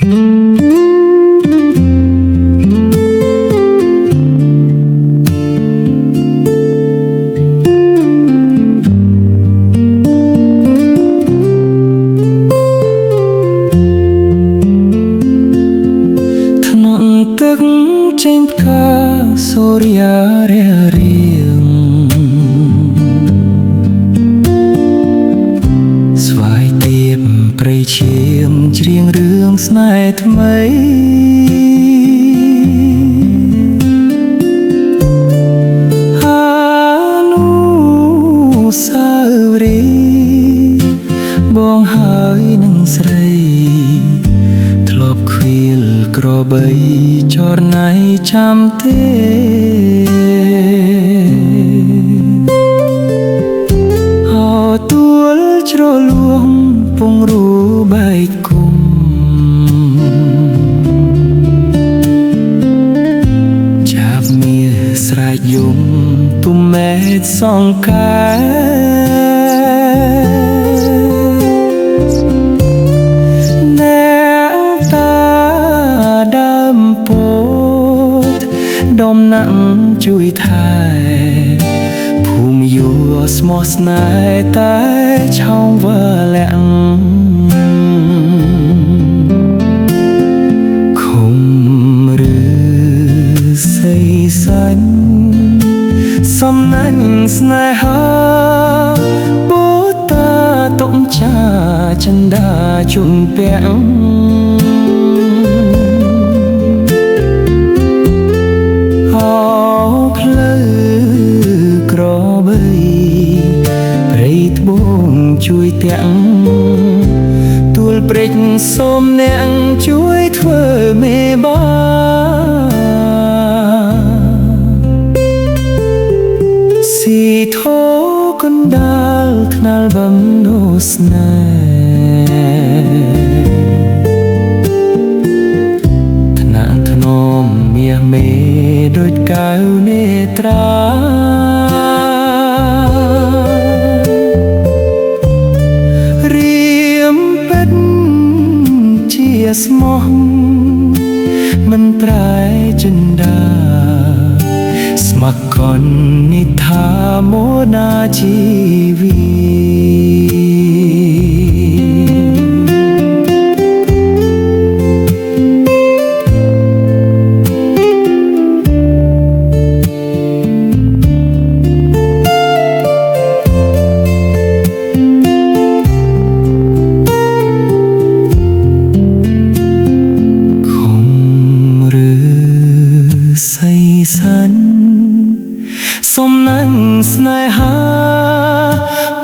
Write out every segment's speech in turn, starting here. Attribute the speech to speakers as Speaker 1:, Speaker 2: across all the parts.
Speaker 1: ទឹកចេញផ្កាសូរិយារះរៀងស្វាយទៀបព្រៃឈាមច្រៀងរឿងស្នេហ៍ថ្មីហានុសាវរីយ៍បងហើយនឹងស្រីធ្លាប់ឃ្វាលក្របីចរណៃចាំទេអោទួលជ្រលួងពងរូបែកគុំចាប់មាសស្រែកយំទុំមេឃសង្កែដំណាក់ជួយថែភូមិយោស្មោះស្នេហ៍តែឆោងវើលាក់ខំឬស័យសាញ់សំណាញ់ស្នេហាបូតាតុំចាចិន្តាជុំពាក់ជួយទាំងទួលព្រិចសូមអ្នកជួយធ្វើមេបាស៊ីធោកណ្ដាលថ្នាលបំនោស្នេហ៍ថ្នាក់ធ្នមមាសមេដូចកៅនេត្រាស្មោះមិនប្រែចិន្តាស្ម័គ្រកននិថាមោនាជីវីសុំណាំងស្នេហា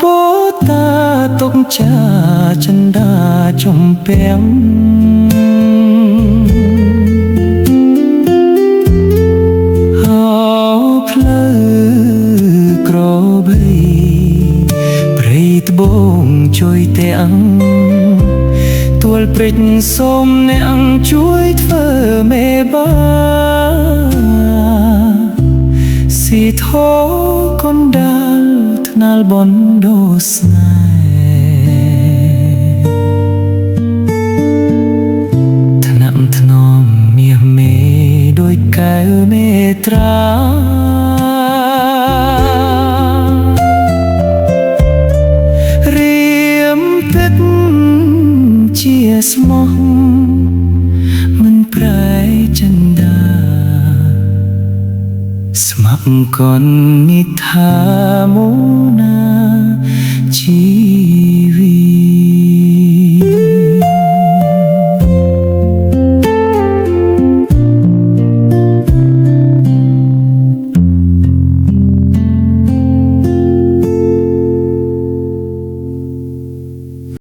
Speaker 1: បូតាតុកចាចិន្តាចំពាំងហៅផ្លូវក្របីព្រៃត្បូងជួយទាំងទួលព្រិចសូមអ្នកជួយធ្វើមេបាស៊ីធោកណ្ដាលថ្នាលបណ្ដោស្នេហ៍ថ្នាក់ធ្នមមាសមេដោយកែវនេត្រារៀមទឹកជាស្មោះមិនប្រែចិន្តាស្ម័គ្រកននិថាមោនាជី